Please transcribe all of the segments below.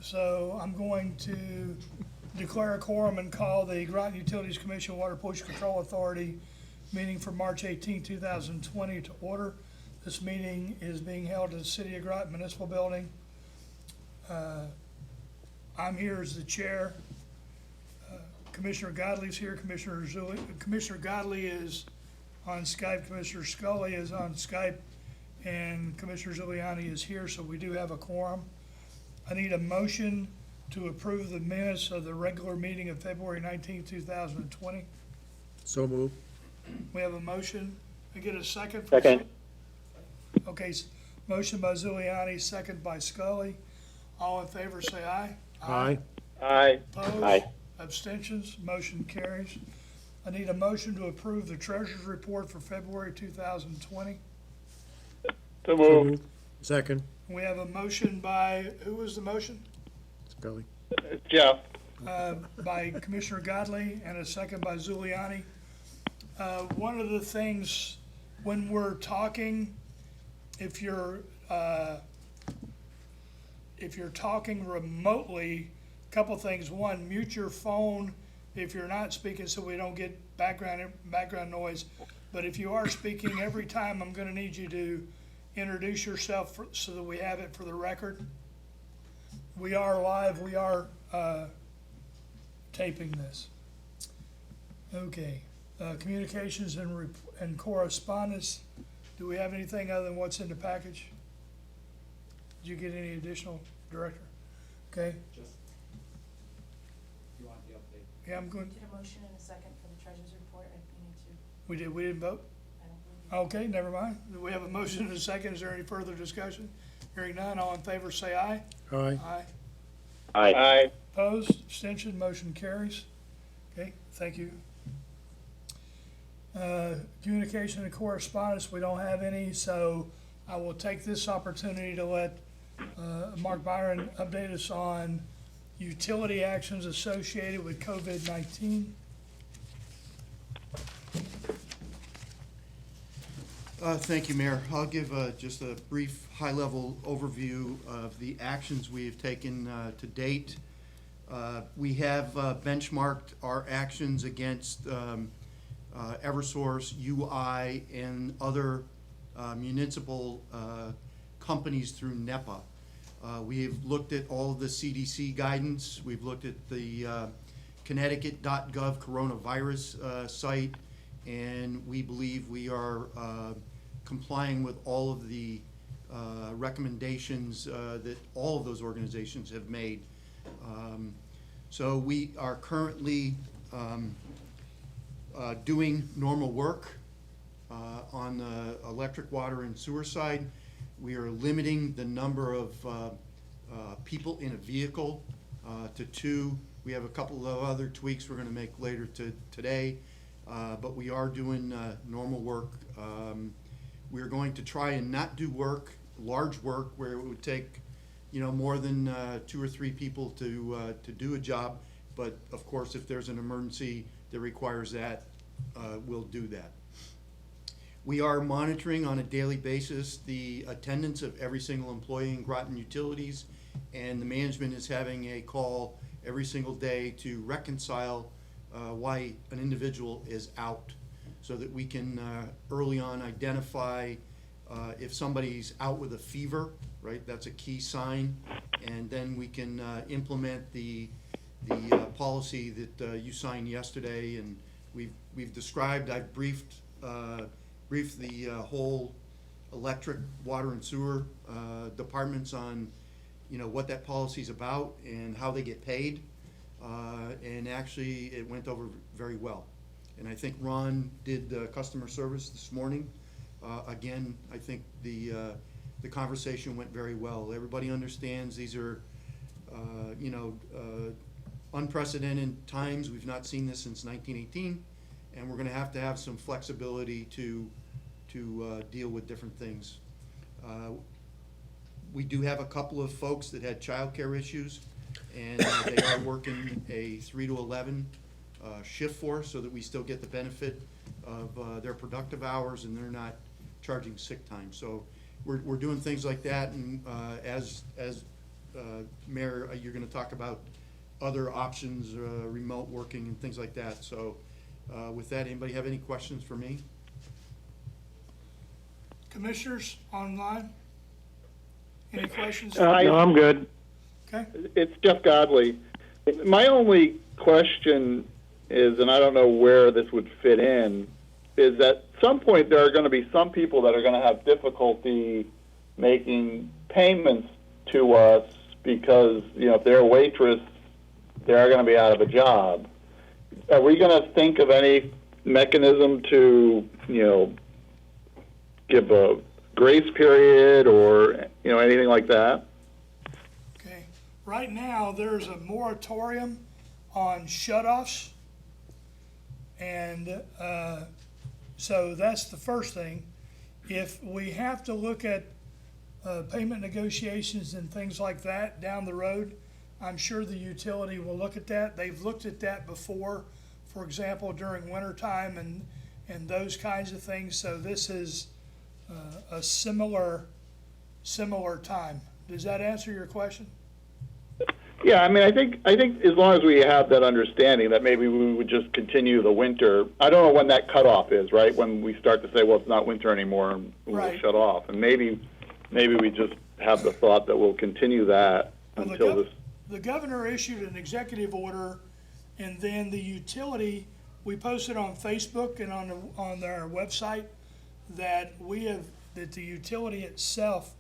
So I'm going to declare a quorum and call the Groton Utilities Commission Water Pollution Control Authority meeting for March 18, 2020 to order. This meeting is being held at the City of Groton Municipal Building. I'm here as the chair. Commissioner Godley's here. Commissioner Godley is on Skype. Commissioner Scully is on Skype, and Commissioner Giuliani is here, so we do have a quorum. I need a motion to approve the minutes of the regular meeting of February 19, 2020. So moved. We have a motion. I get a second? Second. Okay, motion by Giuliani, second by Scully. All in favor say aye. Aye. Aye. Opposed? Aye. Abstentions? Motion carries. I need a motion to approve the treasurer's report for February 2020. So So moved. moved. Second. We have a motion by, who was the motion? Scully. Jeff. By Commissioner Godley, and a second by Giuliani. One of the things when we're talking, if you're talking remotely, a couple things. One, mute your phone if you're not speaking so we don't get background noise. But if you are speaking, every time I'm going to need you to introduce yourself so that we have it for the record. We are live. We are taping this. Okay. Communications and correspondence. Do we have anything other than what's in the package? Did you get any additional, Director? Okay. Just, you want the update? Yeah, I'm good. Did a motion and a second for the treasurer's report, and you need to, We didn't vote? I don't believe. Okay, never mind. We have a motion and a second. Is there any further discussion? Hearing none, all in favor say aye. Aye. Aye. Aye. Opposed, abstention, motion carries. Okay, thank you. Communication and correspondence, we don't have any, so I will take this opportunity to let Mark Byron update us on utility actions associated with COVID-19. Thank you, Mayor. I'll give just a brief high-level overview of the actions we have taken to date. We have benchmarked our actions against Eversource, UI, and other municipal companies through NEPA. We've looked at all of the CDC guidance. We've looked at the Connecticut.gov coronavirus site, and we believe we are complying with all of the recommendations that all of those organizations have made. So we are currently doing normal work on the electric, water, and sewer side. We are limiting the number of people in a vehicle to 2. We have a couple of other tweaks we're going to make later today, but we are doing normal work. We're going to try and not do large work, where it would take, more than 2 or 3 people to do a job. But of course, if there's an emergency that requires that, we'll do that. We are monitoring on a daily basis the attendance of every single employee in Groton Utilities, and the management is having a call every single day to reconcile why an individual is out, so that we can early on identify if somebody's out with a fever, right? That's a key sign, and then we can implement the policy that you signed yesterday, and we've described. I've briefed the whole electric, water, and sewer departments on, what that policy's about and how they get paid, and actually it went over very well. And I think Ron did customer service this morning. Again, I think the conversation went very well. Everybody understands these are, unprecedented times. We've not seen this since 1918, and we're going to have some flexibility to deal with different things. We do have a couple of folks that had childcare issues, and they are working a 3 to 11 shift for us, so that we still get the benefit of their productive hours, and they're not charging sick time. So we're doing things like that, and as Mayor, you're gonna talk about other options, remote working and things like that. So with that, anybody have any questions for me? Commissioners online? Any questions? No, I'm good. Okay, It's Jeff Godley. My only question is, and I don't know where this would fit in, is that at some point there are going to be some people that are going to have difficulty making payments to us because, if they're a waitress, they are going to be out of a job. Are we going to think of any mechanism to, give a grace period or, anything like that? okay. Right now, there's a moratorium on shut-offs. And so that's the first thing. If we have to look at payment negotiations and things like that down the road, I'm sure the utility will look at that. They've looked at that before, for example, during winter time and those kinds of things. So this is a similar time. Does that answer your question? Yeah, I think as long as we have that understanding that maybe we would just continue the winter. I don't know when that cutoff is, right? When we start to say, well, it's not winter anymore, and we'll Right. shut off. And maybe we just have the thought that we'll continue that Well, until this. The governor issued an executive order, and then the utility, we posted on Facebook and on our website that that the utility itself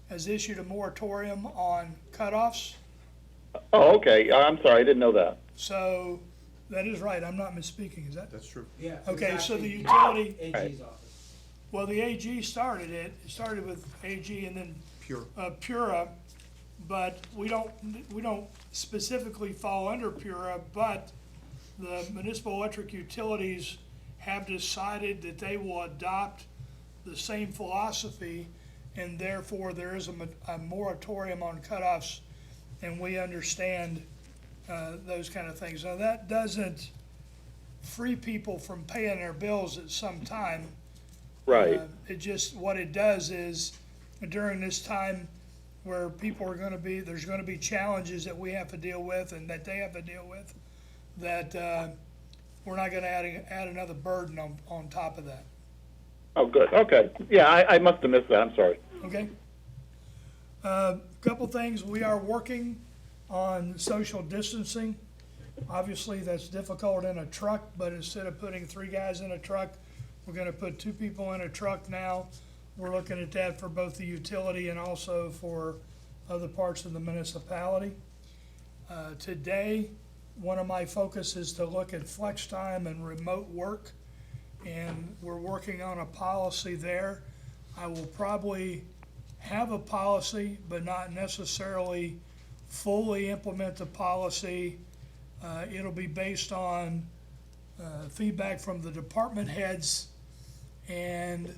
has issued a moratorium on cutoffs. Oh, okay. I'm sorry, I didn't know that. So that is right. I'm not misspeaking. Is that? That's true. Yeah. Okay, so the actually utility, AG's office. well, the AG started it. It started with AG and then Pure. Pura, but we don't specifically fall under Pura, but the municipal electric utilities have decided that they will adopt the same philosophy, and therefore there is a moratorium on cutoffs, and we understand those kind of things. Now, that doesn't free people from paying their bills at some time. Right. It just, what it does is, during this time where people are gonna be, there's gonna be challenges that we have to deal with and that they have to deal with, that, we're not gonna add another burden on top of that, Oh, good. Okay. Yeah, I must have missed that. I'm sorry. okay? Couple things, we are working on social distancing. Obviously, that's difficult in a truck, but instead of putting 3 guys in a truck, we're gonna put 2 people in a truck now. We're looking at that for both the utility and also for other parts of the municipality. Today, one of my focus is to look at flex time and remote work, and we're working on a policy there. I will probably have a policy, but not necessarily fully implement the policy. It'll be based on feedback from the department heads, and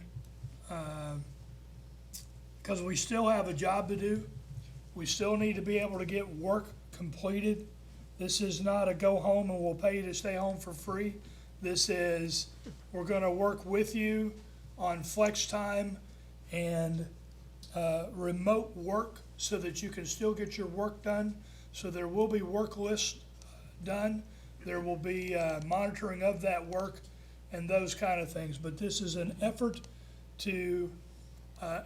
because we still have a job to do. We still need to be able to get work completed. This is not a go home and we'll pay you to stay home for free. This is, we're gonna work with you on flex time and remote work so that you can still get your work done. So there will be work lists done. There will be monitoring of that work and those kind of things. But this is an effort to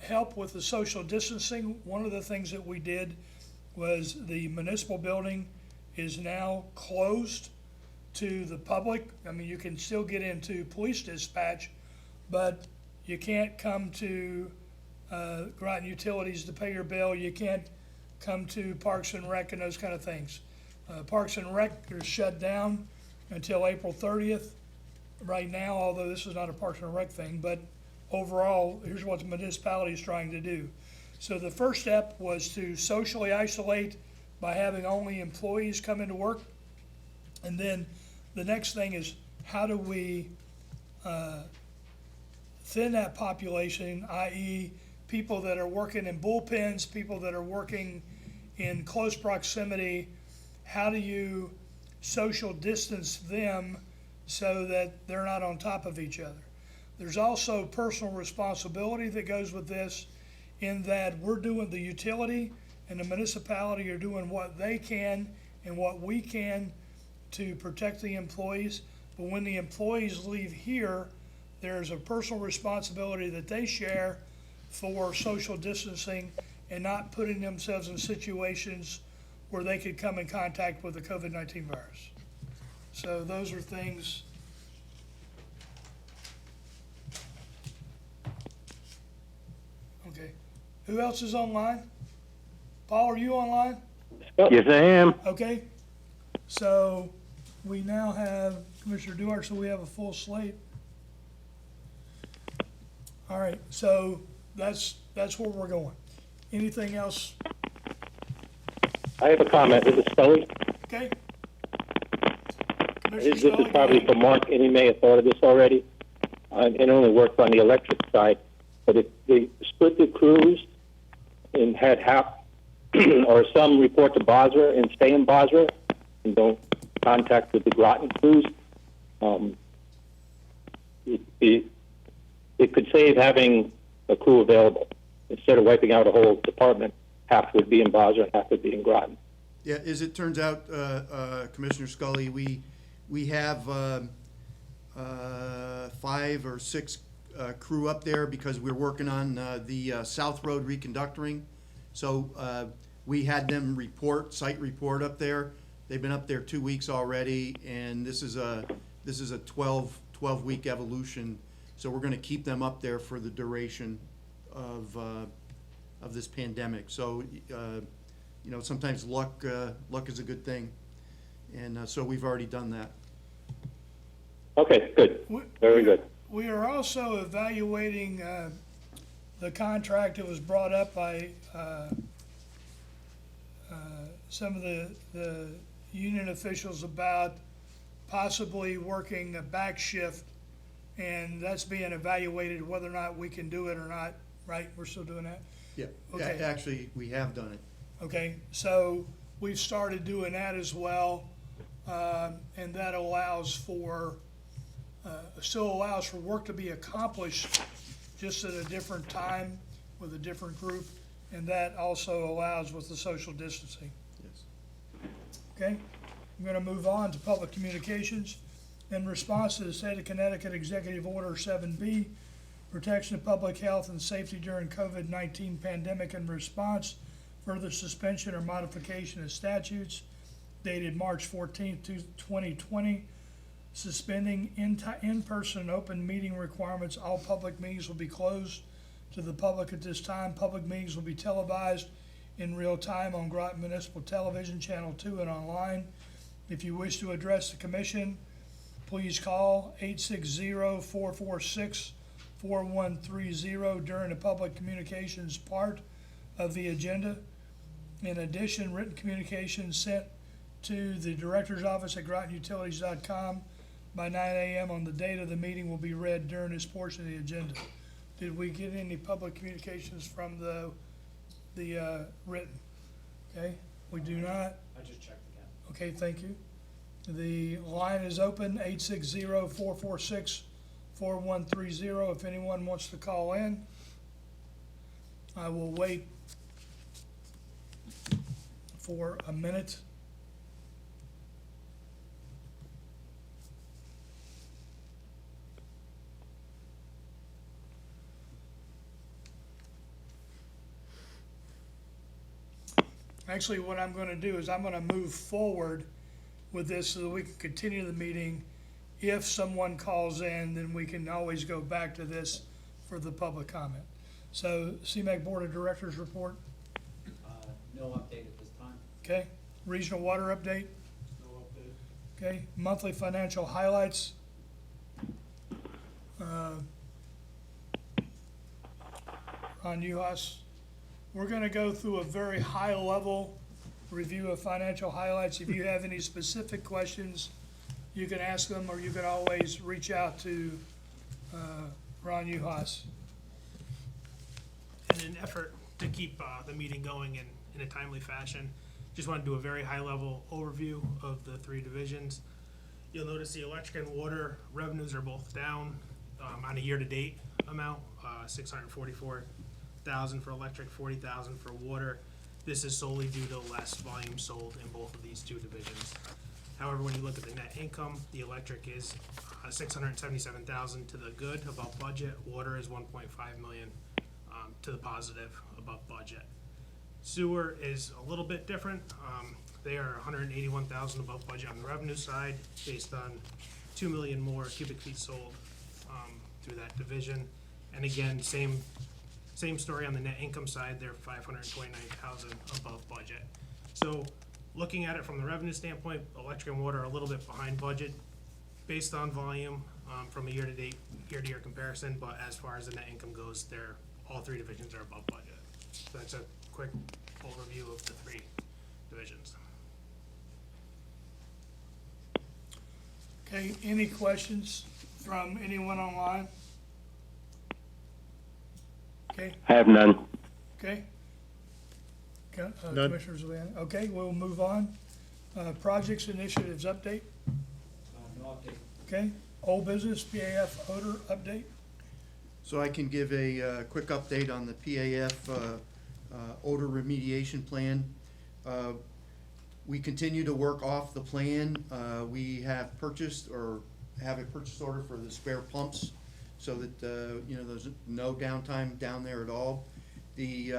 help with the social distancing. One of the things that we did was the municipal building is now closed to the public. I mean, you can still get into police dispatch, but you can't come to Groton Utilities to pay your bill. You can't come to Parks and Rec and those kind of things. Parks and Rec are shut down until April 30th right now, although this is not a Parks and Rec thing, but overall, here's what the municipality is trying to do. So the first step was to socially isolate by having only employees come into work. And then the next thing is, how do we thin that population, i.e. people that are working in bullpens, people that are working in close proximity? How do you social distance them so that they're not on top of each other? There's also personal responsibility that goes with this, in that we're doing the utility and the municipality are doing what they can and what we can to protect the employees. But when the employees leave here, there's a personal responsibility that they share for social distancing and not putting themselves in situations where they could come in contact with the COVID-19 virus. So those are things. Okay. Who else is online? Paul, are you online? Yes, I am. Okay. So we now have Commissioner Duarte, so we have a full slate. All right, so that's where we're going. Anything else? I have a comment. This is Scully. Okay. This Commissioner is Scully, go probably ahead. for Mark, and he may have thought of this already. It only worked on the electric side, but if they split the crews and had half or some report to Basra and stay in Basra and don't contact with the Groton crews, it could save having a crew available. Instead of wiping out a whole department, half would be in Basra and half would be in Groton. Yeah, as it turns out, Commissioner Scully, we have 5 or 6 crew up there because we're working on the South Road reconductoring. So we had them site report up there. They've been up there 2 weeks already, and this is a 12-week evolution. So we're going to keep them up there for the duration of this pandemic. So sometimes luck is a good thing, and so we've already done that. Okay, good. Very good. We are also evaluating the contract that was brought up by some of the union officials about possibly working a back shift, and that's being evaluated whether or not we can do it or not, right? We're still doing that? Yeah, Okay. actually, we have done it. Okay, so we've started doing that as well, and that allows for, still allows for work to be accomplished just at a different time with a different group, and that also allows with the social distancing. Yes. Okay, I'm gonna move on to public communications. In response to the State of Connecticut Executive Order 7B, protection of public health and safety during COVID-19 pandemic and response, further suspension or modification of statutes dated March 14th, 2020, suspending in-person open meeting requirements. All public meetings will be closed to the public at this time. Public meetings will be televised in real time on Groton Municipal Television, Channel 2, and online. If you wish to address the commission, please call 860-446-4130 during the public communications part of the agenda. In addition, written communications sent to the director's office at grotonutilities.com by 9 a.m. on the date of the meeting will be read during this portion of the agenda. Did we get any public communications from the written? Okay, we do not. I just checked again. Okay, thank you. The line is open, 860-446-4130, if anyone wants to call in. I will wait for a minute. Actually, what I'm gonna do is I'm gonna move forward with this so that we can continue the meeting. If someone calls in, then we can always go back to this for the public comment. So CMAC Board of Directors report, No update at this time. okay? Regional water update, No update. okay? Monthly financial highlights. Ron Uhas. We're gonna go through a very high-level review of financial highlights. If you have any specific questions, you can ask them, or you can always reach out to Ron Uhas. In an effort to keep the meeting going in a timely fashion, just want to do a very high-level overview of the 3 divisions. You'll notice the electric and water revenues are both down on a year-to-date amount, $644,000 for electric, $40,000 for water. This is solely due to less volume sold in both of these two divisions. However, when you look at the net income, the electric is $677,000 to the good, above budget. Water is $1.5 million to the positive, above budget. Sewer is a little bit different. They are $181,000 above budget on the revenue side, based on 2 million more cubic feet sold through that division. And again, same story on the net income side. They're $529,000 above budget. So looking at it from the revenue standpoint, electric and water are a little bit behind budget based on volume from a year-to-year comparison. But as far as the net income goes, all three divisions are above budget. So that's a quick overview of the three divisions. Okay, any questions from anyone online? Okay, I have none. okay. None. Commissioner Zuliani, okay, we'll move on. Projects, initiatives, update, No update. okay. Old business, PAF odor update, So I can give a quick update on the PAF odor remediation plan. We continue to work off the plan. We have purchased or have a purchase order for the spare pumps so that, there's no downtime down there at all. The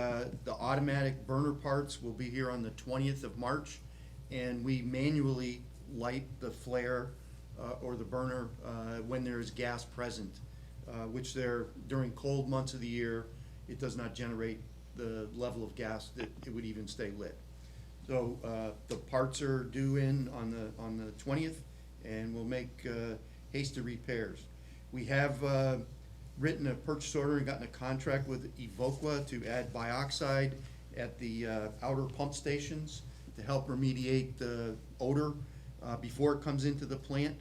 automatic burner parts will be here on the 20th of March, and we manually light the flare or the burner when there is gas present, which during cold months of the year, it does not generate the level of gas that it would even stay lit. So the parts are due in on the 20th, and we'll make hasty repairs. We have written a purchase order and gotten a contract with Evoqua to add bioxide at the outer pump stations to help remediate the odor before it comes into the plant.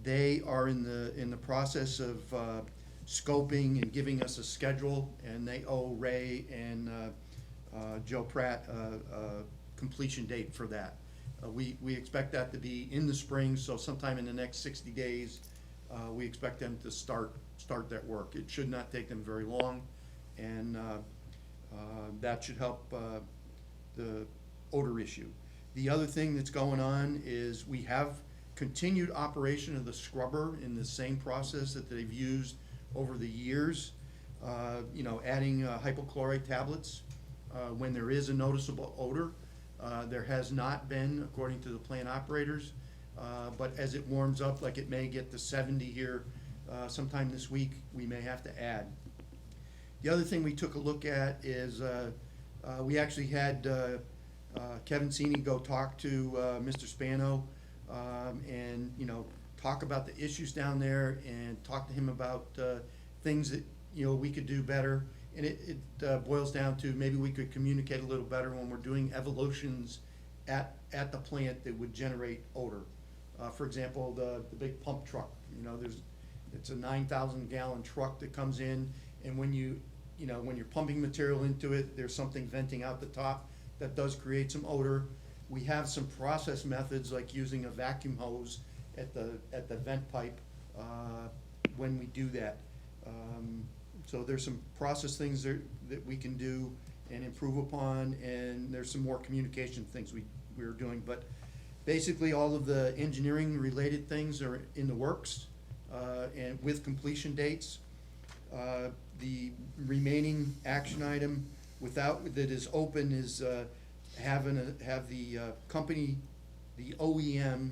They are in the process of scoping and giving us a schedule, and they owe Ray and Joe Pratt completion date for that. We expect that to be in the spring, so sometime in the next 60 days, we expect them to start that work. It should not take them very long, and that should help the odor issue. The other thing that's going on is we have continued operation of the scrubber in the same process that they've used over the years, adding hypochlorite tablets when there is a noticeable odor. There has not been, according to the plant operators, but as it warms up, like it may get to 70 here sometime this week, we may have to add. The other thing we took a look at is we actually had Kevin Sini go talk to Mr. Spano and talk about the issues down there and talk to him about things that we could do better. And it boils down to maybe we could communicate a little better when we're doing evolutions at the plant that would generate odor. For example, the big pump truck, it's a 9,000 gallon truck that comes in, and when when you're pumping material into it, there's something venting out the top that does create some odor. We have some process methods like using a vacuum hose at the vent pipe when we do that. So there's some process things that we can do and improve upon, and there's some more communication things we're doing. But basically, all of the engineering related things are in the works and with completion dates. The remaining action item that is open is have the company, the OEM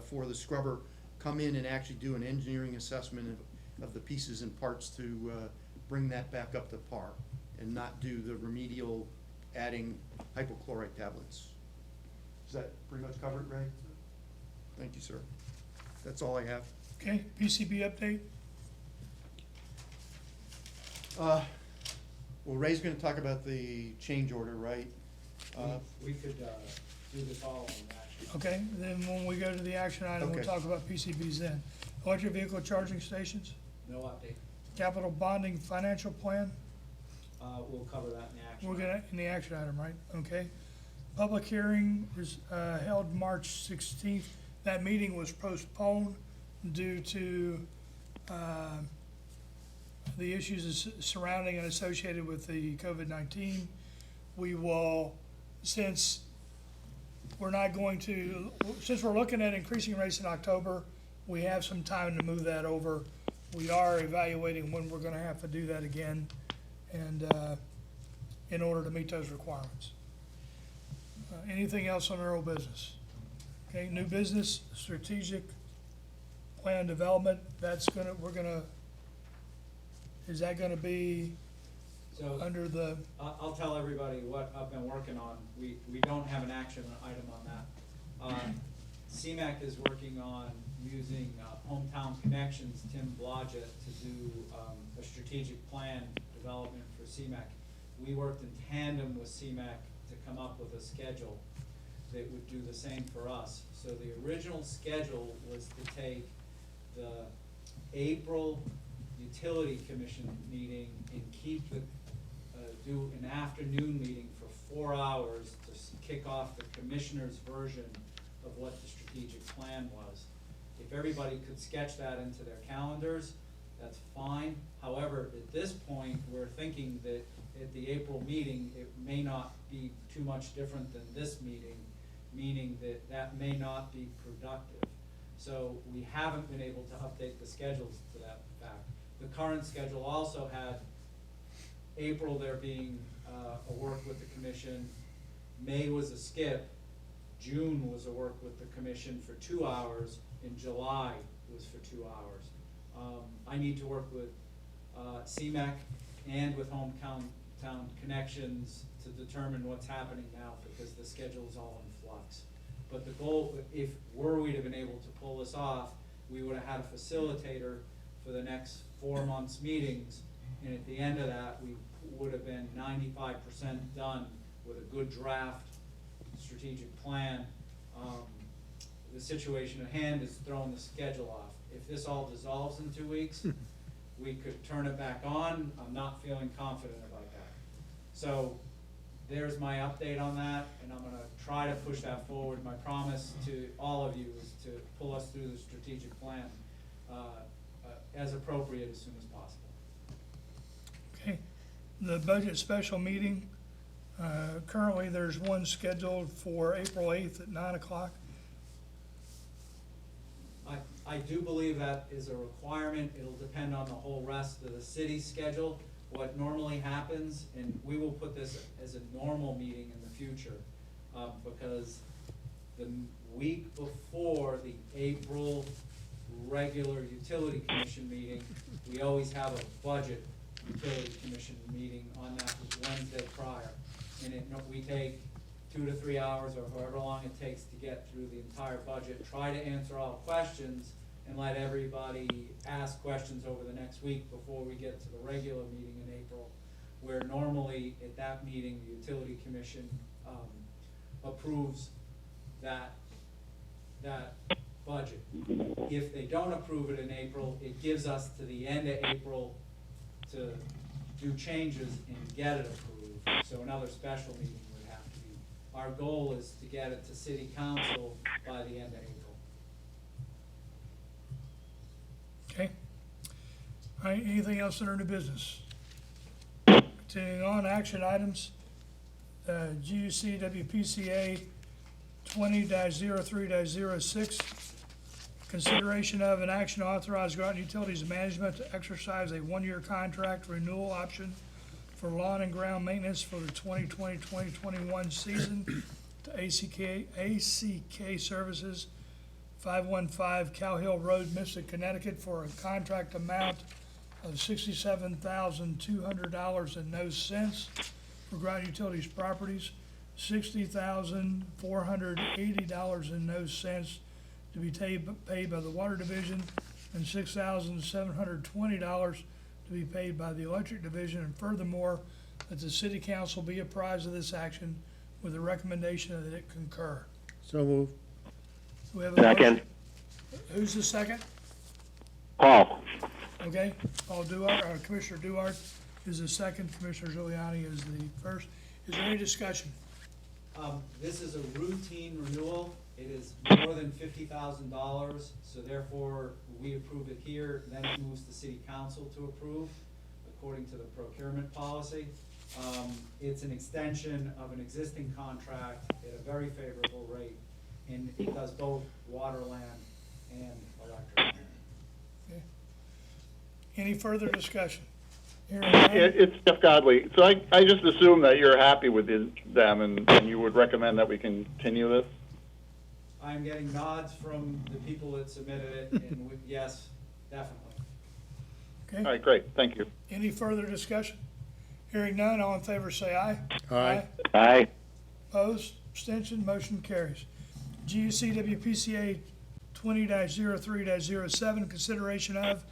for the scrubber, come in and actually do an engineering assessment of the pieces and parts to bring that back up to par and not do the remedial adding hypochlorite tablets. Is that pretty much covered, Ray? Thank you, sir. That's all I have. okay. PCB update, Well, Ray's gonna talk about the change order, right? We could do this all in action. okay. Then when we go to the action item, we'll Okay. talk about PCBs then. Electric vehicle charging stations, No update. capital bonding financial plan, We'll cover that in the action. we're gonna, in the action item, right? Okay. Public hearing is held March 16th. That meeting was postponed due to the issues surrounding and associated with the COVID-19. we will, since we're not going to, since we're looking at increasing rates in October, we have some time to move that over. We are evaluating when we're gonna have to do that again, and, in order to meet those requirements. Anything else on our old business? Okay, new business, strategic plan development, that's gonna, is that gonna be So under the, I'll tell everybody what I've been working on. We don't have an action item on that. CMAC is working on using Hometown Connections, Tim Blodgett, to do a strategic plan development for CMAC. We worked in tandem with CMAC to come up with a schedule that would do the same for us. So the original schedule was to take the April Utility Commission meeting and keep the, do an afternoon meeting for 4 hours to kick off the commissioner's version of what the strategic plan was. If everybody could sketch that into their calendars, that's fine. However, at this point, we're thinking that at the April meeting, it may not be too much different than this meeting, meaning that that may not be productive. So we haven't been able to update the schedules to that fact. The current schedule also had April there being a work with the commission, May was a skip, June was a work with the commission for 2 hours, and July was for 2 hours. I need to work with CMAC and with Hometown Connections to determine what's happening now, because the schedule is all in flux. But the goal, if were we to have been able to pull this off, we would have had a facilitator for the next 4 months' meetings, and at the end of that, we would have been 95% done with a good draft strategic plan. The situation at hand is throwing the schedule off. If this all dissolves in 2 weeks, we could turn it back on. I'm not feeling confident about that. So there's my update on that, and I'm gonna try to push that forward. My promise to all of you is to pull us through the strategic plan as appropriate as soon as possible. okay, the budget special meeting, currently there's one scheduled for April 8th at 9 o'clock. I do believe that is a requirement. It'll depend on the whole rest of the city's schedule. What normally happens, and we will put this as a normal meeting in the future, because the week before the April regular utility commission meeting, we always have a budget utility commission meeting on that Wednesday prior. And we take 2 to 3 hours or however long it takes to get through the entire budget, try to answer all questions, and let everybody ask questions over the next week before we get to the regular meeting in April, where normally at that meeting, the utility commission approves that budget. If they don't approve it in April, it gives us to the end of April to do changes and get it approved. So another special meeting would have to be. Our goal is to get it to city council by the end of April. Okay. All right, anything else under new business? Continuing on, action items, GUC WPCA 20-03-06, consideration of an action to authorize Groton Utilities Management to exercise a 1-year contract renewal option for lawn and ground maintenance for the 2020-2021 season to ACK Services, 515 Cow Hill Road, Mystic, Connecticut, for a contract amount of $67,200 and no cents for Groton Utilities properties, $60,480 and no cents to be paid by the Water Division, and $6,720 to be paid by the Electric Division, and furthermore, that the City Council be apprised of this action with a recommendation that it concur. So move. Do we have a motion? Second. Who's the second? Paul. Okay, Paul Duart, or Commissioner Duart is the second, Commissioner Giuliani is the first. Is there any discussion? This is a routine renewal. It is more than $50,000, so therefore we approve it here, then it moves to city council to approve according to the procurement policy. It's an extension of an existing contract at a very favorable rate, and it does both water land and electric land. Okay. Any further discussion? Hearing none, It's Jeff Godley. So I just assume that you're happy with them and you would recommend that we continue this? I'm getting nods from the people that submitted it, and yes, definitely. All okay, right, great, thank you. any further discussion? Hearing none, all in favor say aye. Aye. Aye. Opposed, abstention, motion carries. GUC WPCA 20-03-07, consideration of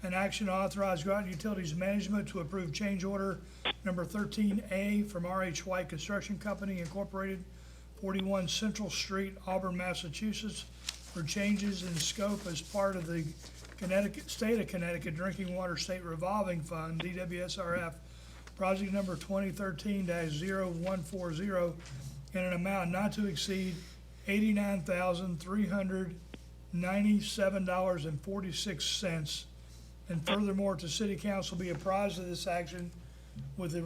an action to authorize Groton Utilities Management to approve change order number 13A from RH White Construction Company Incorporated, 41 Central Street, Auburn, Massachusetts, for changes in scope as part of the State of Connecticut Drinking Water State Revolving Fund, DWSRF, project number 2013-0140, in an amount not to exceed $89,397.46. And furthermore, to City Council be apprised of this action with the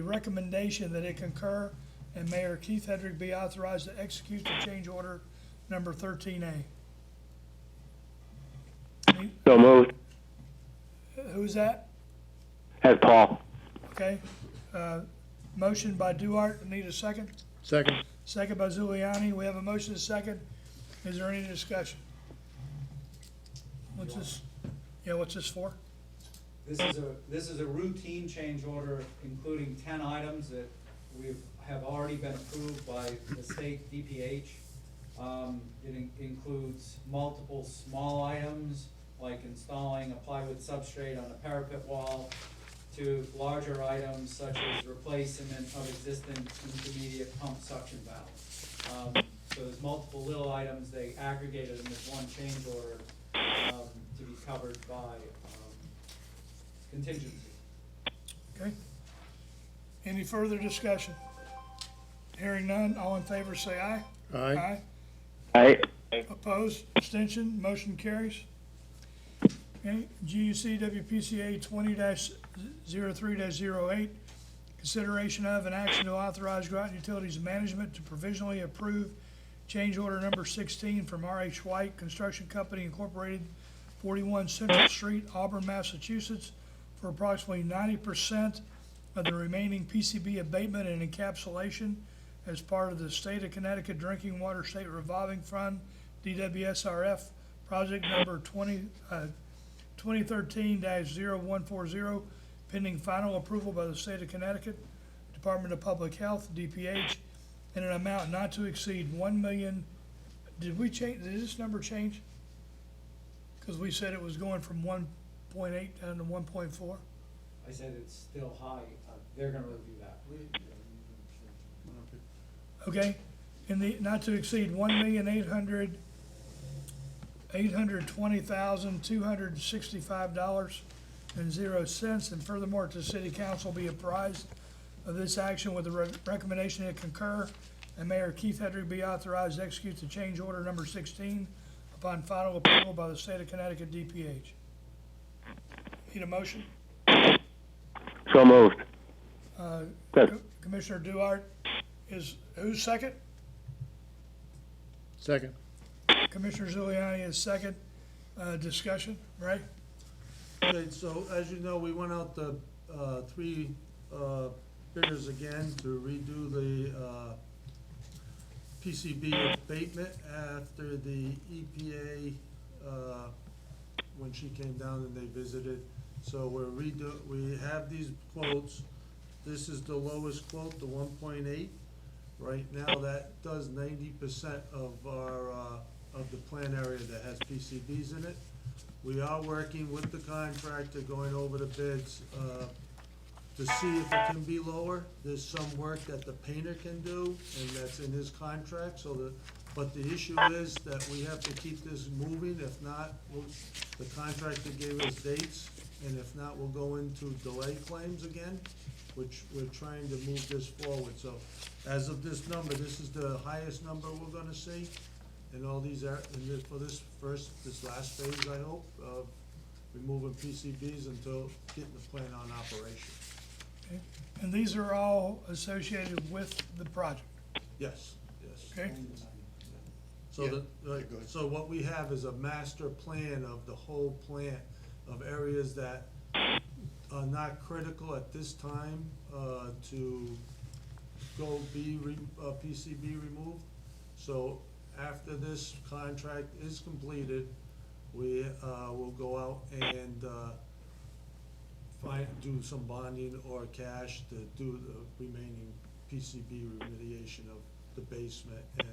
recommendation that it concur, and Mayor Keith Hedrick be authorized to execute the change order number 13A. So moved. Who's that? That's Paul. Okay. Motion by Duarte. Need a second? Second. Second by Zuliani. We have a motion, a second. Is there any discussion? What's this? Yeah, what's this for? This is a routine change order, including 10 items that have already been approved by the state DPH. It includes multiple small items, like installing a plywood substrate on a parapet wall, to larger items such as replacement of existing intermediate pump suction valves. So there's multiple little items, they aggregated in this one change order to be covered by contingency. Okay. Any further discussion? Hearing none, all in favor say aye. Aye. Aye. Opposed, abstention, motion carries. Okay, GUC WPCA 20-03-08, consideration of an action to authorize Groton Utilities Management to provisionally approve change order number 16 from RH White Construction Company Incorporated, 41 Central Street, Auburn, Massachusetts, for approximately 90% of the remaining PCB abatement and encapsulation as part of the State of Connecticut Drinking Water State Revolving Fund, DWSRF, project number 2013-0140, pending final approval by the State of Connecticut Department of Public Health, DPH, in an amount not to exceed 1 million. Did this number change? Because we said it was going from 1.8 down to 1.4. I said it's still high, they're gonna review that. Okay, not to exceed $1,820,265.00, and furthermore, to City Council be apprised of this action with the recommendation it concur, and Mayor Keith Hedrick be authorized to execute the change order number 16 upon final approval by the State of Connecticut DPH. Need a motion? So moved. Good. Commissioner Duarte who's second? Second. Commissioner Zuliani is second. Discussion, Ray? Okay, so as you know, we went out the three bidders again to redo the PCB abatement after the EPA, when she came down and they visited. So we have these quotes. This is the lowest quote, the 1.8. Right now, that does 90% of our, of the plant area that has PCBs in it. We are working with the contractor, going over the bids, to see if it can be lower. There's some work that the painter can do, and that's in his contract, but the issue is that we have to keep this moving. If not, the contractor gave us dates, and if not, we'll go into delay claims again, which we're trying to move this forward. So as of this number, this is the highest number we're gonna see in all these, for this last phase, I hope, of removing PCBs until getting the plant on operation. And these are all associated with the project, Yes, yes. okay? So Yeah, the, go ahead. so what we have is a master plan of the whole plant, of areas that are not critical at this time, to go PCB removed. So after this contract is completed, we, will go out and, do some bonding or cash to do the remaining PCB remediation of the basement and,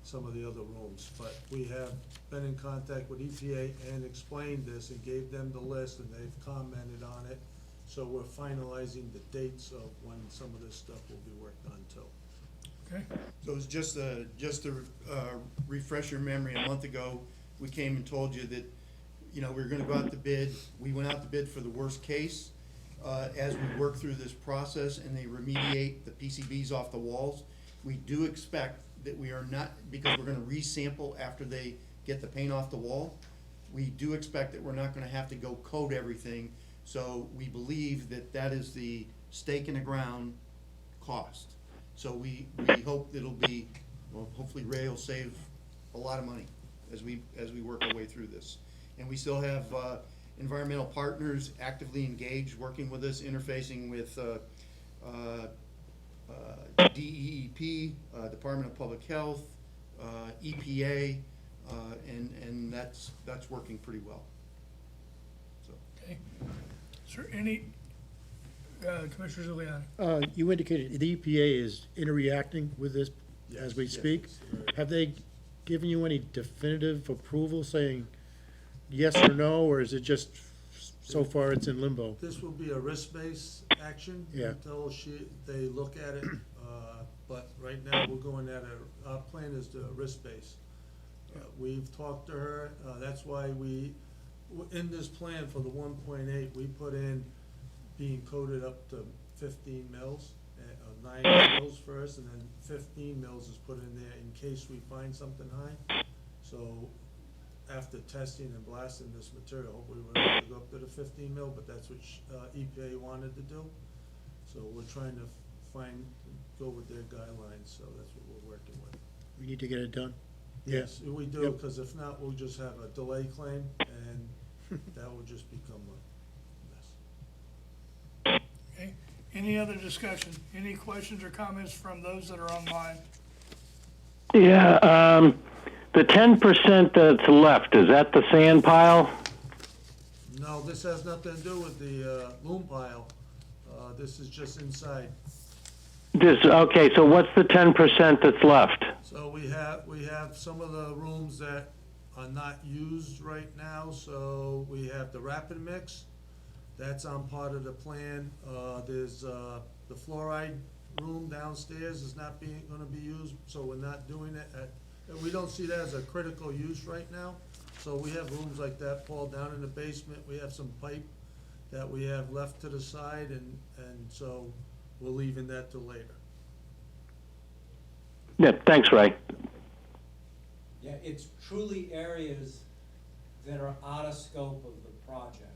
some of the other rooms. But we have been in contact with EPA and explained this and gave them the list, and they've commented on it. So we're finalizing the dates of when some of this stuff will be worked on too. Okay, So it's just to refresh your memory, a month ago, we came and told you that, we were gonna go out to bid. We went out to bid for the worst case. As we work through this process and they remediate the PCBs off the walls, we do expect that we are not, because we're gonna resample after they get the paint off the wall, we do expect that we're not gonna have to go coat everything. So we believe that that is the stake in the ground cost. So we hope it'll be, well, hopefully Ray will save a lot of money as we work our way through this. And we still have environmental partners actively engaged, working with us, interfacing with DEEP, Department of Public Health, EPA, and that's working pretty well. So. okay. Is there any, Commissioner Giuliani? You indicated the EPA is interacting with this as we Yes, speak. yes. Have they given you any definitive approval saying yes or no, or is it just so far it's in limbo? This will be a risk-based action Yeah. until they look at it, but right now, we're going at our plan is the risk-based. We've talked to her, that's why in this plan for the 1.8, we put in being coated up to 15 mils, 9 mils first, and then 15 mils is put in there in case we find something high. So after testing and blasting this material, hopefully we're able to go up to the 15 mil, but that's what EPA wanted to do. So we're trying to go with their guidelines, so that's what we're working with. We need to get it done. Yes, we do, Yep. because if not, we'll just have a delay claim, and that will just become a mess. Okay, any other discussion? Any questions or comments from those that are online? Yeah, the 10% that's left, is that the sand pile? No, this has nothing to do with the loom pile. This is just inside. Okay, so what's the 10% that's left? So we have some of the rooms that are not used right now, so we have the rapid mix. That's on part of the plan. There's the fluoride room downstairs is not gonna be used, so we're not doing it we don't see that as a critical use right now. So we have rooms like that, Paul, down in the basement. We have some pipe that we have left to the side, and so we're leaving that till later. Yeah, thanks, Ray. Yeah, it's truly areas that are out of scope of the project,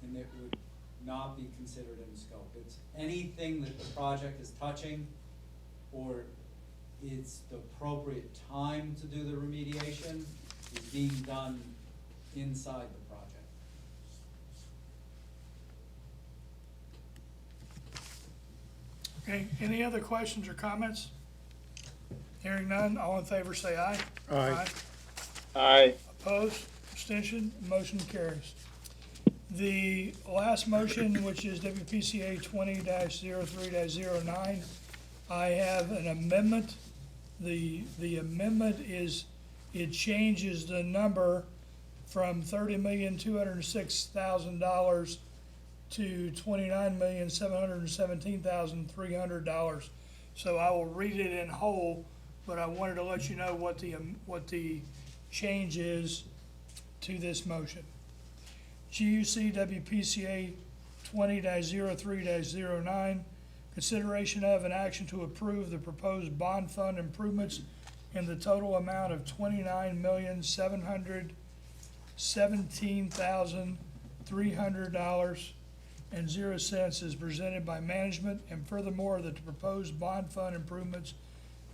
and it would not be considered in scope. It's anything that the project is touching, or it's the appropriate time to do the remediation, is being done inside the project. Okay, any other questions or comments? Hearing none, all in favor say aye. Aye. Aye. Opposed, abstention, motion carries. The last motion, which is WPCA 20-03-09, I have an amendment. The amendment is, it changes the number from $30,206,000 to $29,717,300. So I will read it in whole, but I wanted to let you know what the change is to this motion. GUC WPCA 20-03-09, consideration of an action to approve the proposed bond fund improvements in the total amount of $29,717,300 $1.00 is presented by management, and furthermore, that the proposed bond fund improvements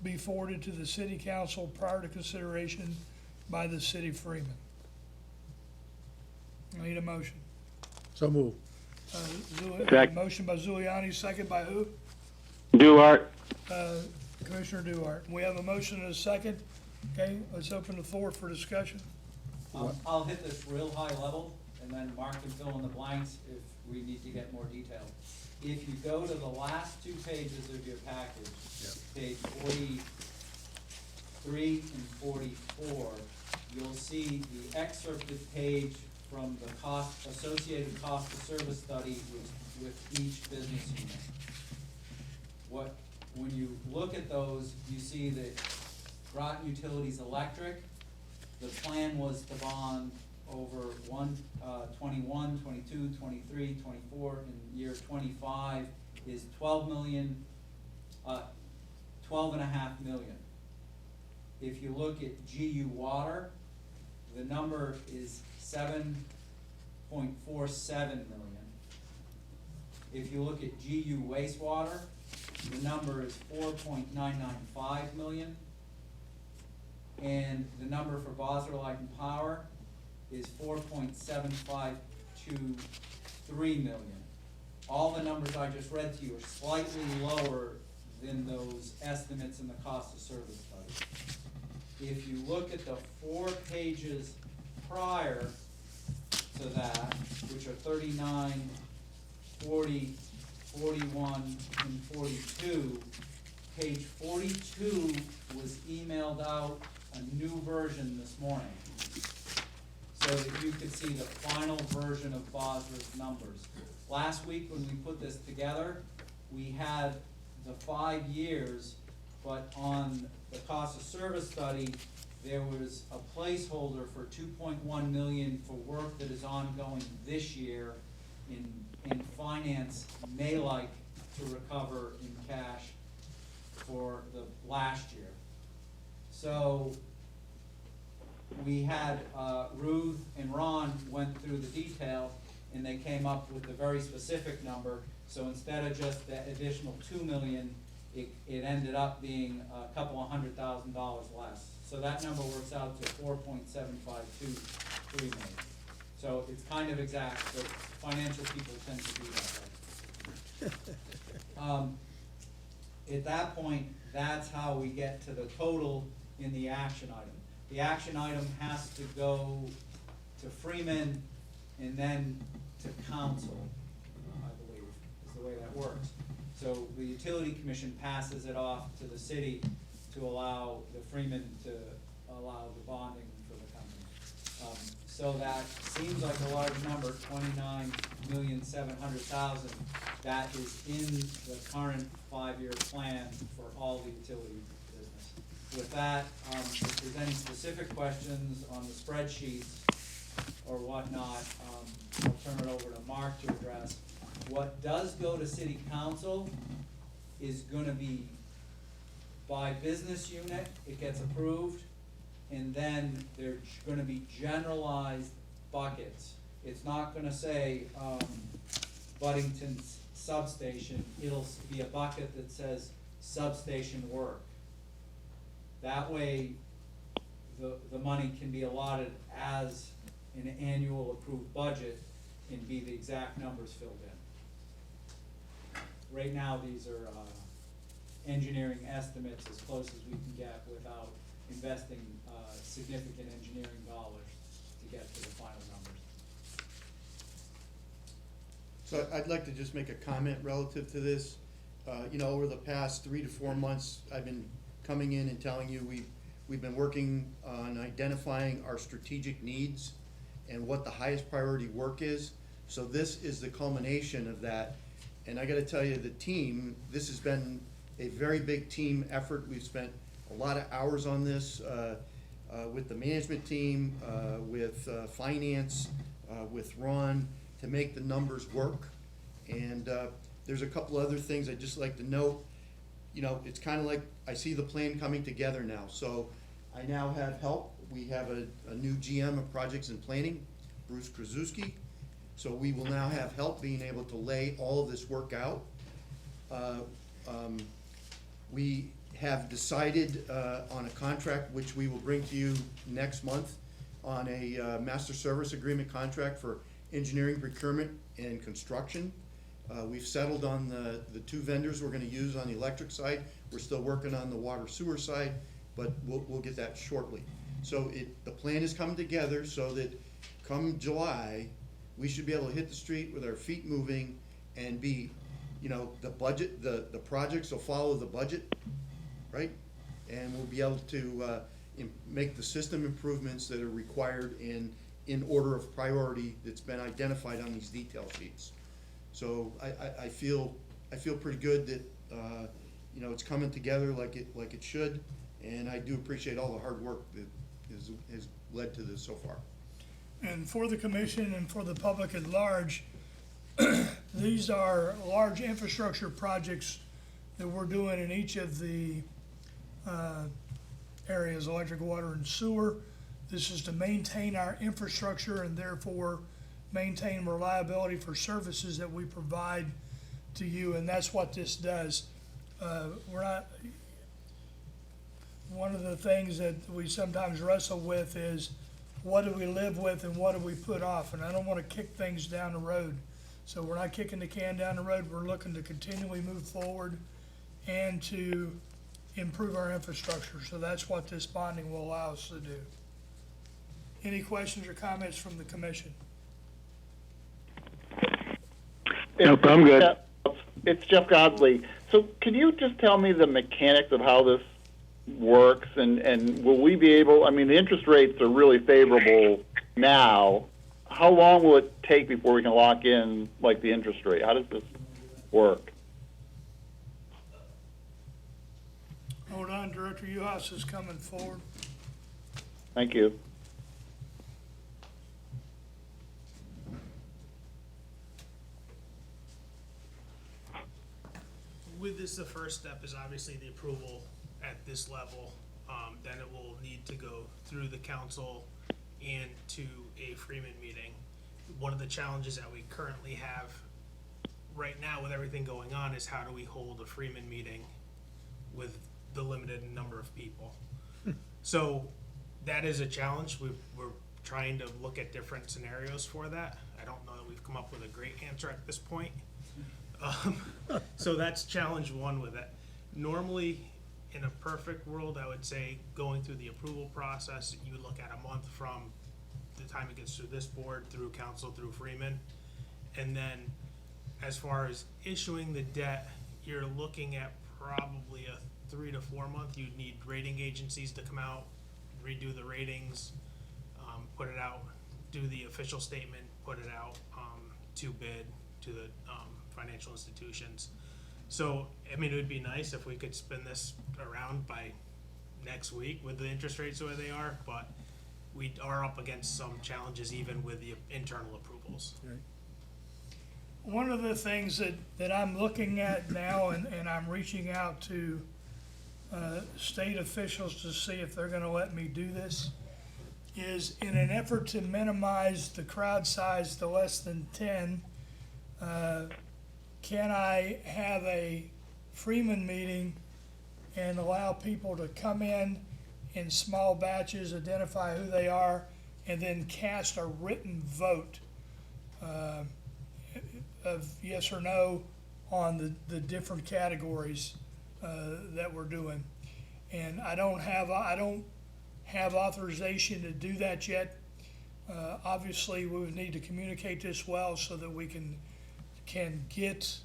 be forwarded to the city council prior to consideration by the city of Freeman. I need a motion. So move. Motion by Zuliani, second by who? Duart. Commissioner Duarte. We have a motion and a second. Okay, let's open the floor for discussion. I'll hit this real high level, and then Mark can fill in the blanks if we need to get more detail. If you go to the last two pages of your package, page 43 and 44, you'll see the excerpted page from the associated cost of service study with each business unit. When you look at those, you see that Groton Utilities Electric, the plan was to bond over 21, 22, 23, 24, and year 25 is $12.5 million. If you look at GU Water, the number is $7.47 million. If you look at GU Wastewater, the number is $4.995 million. And the number for Bosler Light and Power is $4.7523 million. All the numbers I just read to you are slightly lower than those estimates in the cost of service study. If you look at the 4 pages prior to that, which are 39, 40, 41, and 42, page 42 was emailed out a new version this morning, so that you could see the final version of Bosler's numbers. Last week when we put this together, we had the 5 years, but on the cost of service study, there was a placeholder for $2.1 million for work that is ongoing this year in finance may like to recover in cash for the last year. So we had Ruth and Ron went through the detail, and they came up with a very specific number. So instead of just that additional $2 million, it ended up being a couple of $100,000 less. So that number works out to $4.7523 million. So it's kind of exact, but financial people tend to do that way. At that point, that's how we get to the total in the action item. The action item has to go to Freeman and then to council, I believe, is the way that works. So the utility commission passes it off to the city to allow the Freeman to allow the bonding for the company. So that seems like a large number, $29,700,000. That is in the current 5-year plan for all the utility business. With that, if there's any specific questions on the spreadsheets or whatnot, I'll turn it over to Mark to address. What does go to city council is gonna be by business unit, it gets approved, and then there's gonna be generalized buckets. It's not gonna say, Buddington's substation, it'll be a bucket that says substation work. That way, the money can be allotted as an annual approved budget and be the exact numbers filled in. Right now, these are, engineering estimates as close as we can get without investing, significant engineering dollars to get to the final numbers. So I'd like to just make a comment relative to this. Over the past 3 to 4 months, I've been coming in and telling you we've been working on identifying our strategic needs and what the highest priority work is. So this is the culmination of that. And I gotta tell you, the team, this has been a very big team effort. We've spent a lot of hours on this with the management team, with finance, with Ron, to make the numbers work. And there's a couple other things I'd just like to note. It's kind of like I see the plan coming together now. So I now have help. We have a new GM of projects and planning, Bruce Krasuski. So we will now have help being able to lay all of this work out. We have decided on a contract, which we will bring to you next month, on a master service agreement contract for engineering, procurement, and construction. We've settled on the two vendors we're gonna use on the electric side. We're still working on the water sewer side, but we'll get that shortly. So the plan is coming together so that come July, we should be able to hit the street with our feet moving and be, the budget, the projects will follow the budget, right? And we'll be able to make the system improvements that are required in order of priority that's been identified on these detail sheets. So I feel pretty good that, it's coming together like it should, and I do appreciate all the hard work that has led to this so far. And for the commission and for the public at large, these are large infrastructure projects that we're doing in each of the areas, electric, water, and sewer. This is to maintain our infrastructure and therefore maintain reliability for services that we provide to you, and that's what this does. One of the things that we sometimes wrestle with is, what do we live with and what do we put off? And I don't want to kick things down the road. So we're not kicking the can down the road. We're looking to continually move forward and to improve our infrastructure. So that's what this bonding will allow us to do. Any questions or comments from the commission? Nope, I'm good. It's Jeff Godley. So can you just tell me the mechanics of how this works, and will we be able, the interest rates are really favorable now. How long will it take before we can lock in, the interest rate? How does this work? Hold on, Director Uhas is coming forward. Thank you. With this, the first step is obviously the approval at this level. Then it will need to go through the council and to a Freeman meeting. One of the challenges that we currently have right now with everything going on is, how do we hold a Freeman meeting with the limited number of people? So that is a challenge. We're trying to look at different scenarios for that. I don't know that we've come up with a great answer at this point. So that's challenge one with it. Normally, in a perfect world, I would say going through the approval process, you would look at a month from the time it gets through this board, through council, through Freeman. And then as far as issuing the debt, you're looking at probably a 3 to 4 month. You'd need rating agencies to come out, redo the ratings, put it out, do the official statement, put it out to bid to the financial institutions. So, it would be nice if we could spin this around by next week with the interest rates the way they are, but we are up against some challenges even with the internal approvals. One of the things that I'm looking at now, and I'm reaching out to state officials to see if they're gonna let me do this, is in an effort to minimize the crowd size to less than 10, can I have a Freeman meeting and allow people to come in small batches, identify who they are, and then cast a written vote of yes or no on the different categories that we're doing. And I don't have authorization to do that yet. Obviously, we would need to communicate this well so that we can get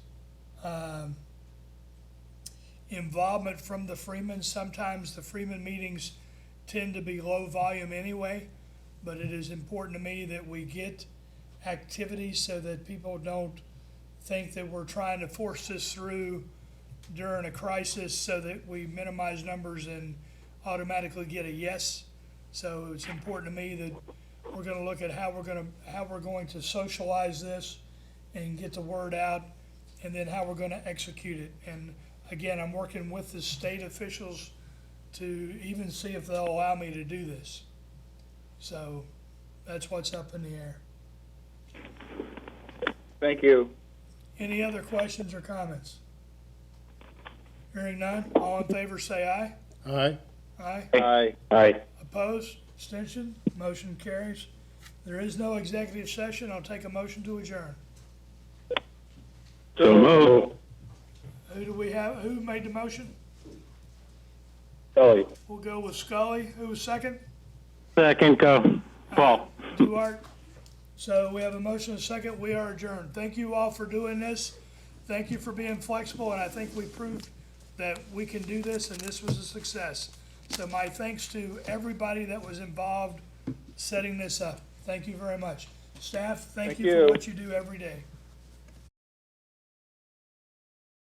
involvement from the Freeman. Sometimes the Freeman meetings tend to be low volume anyway, but it is important to me that we get activity so that people don't think that we're trying to force this through during a crisis so that we minimize numbers and automatically get a yes. So it's important to me that we're gonna look at how we're going to socialize this and get the word out, and then how we're gonna execute it. And again, I'm working with the state officials to even see if they'll allow me to do this. So that's what's up in the air. Thank you. Any other questions or comments? Hearing none, all in favor say aye. Aye. Aye. Aye. Aye. Opposed? Abstention? Motion carries. There is no executive session. I'll take a motion to adjourn. So moved. Who do we have? Who made the motion? Scully. We'll go with Scully. Who was second? Second, go. Paul. Duarte. So we have a motion and a second. We are adjourned. Thank you all for doing this. Thank you for being flexible, and I think we proved that we can do this, and this was a success. So my thanks to everybody that was involved setting this up. Thank you very much. Staff, thank Thank you for you. what you do every day.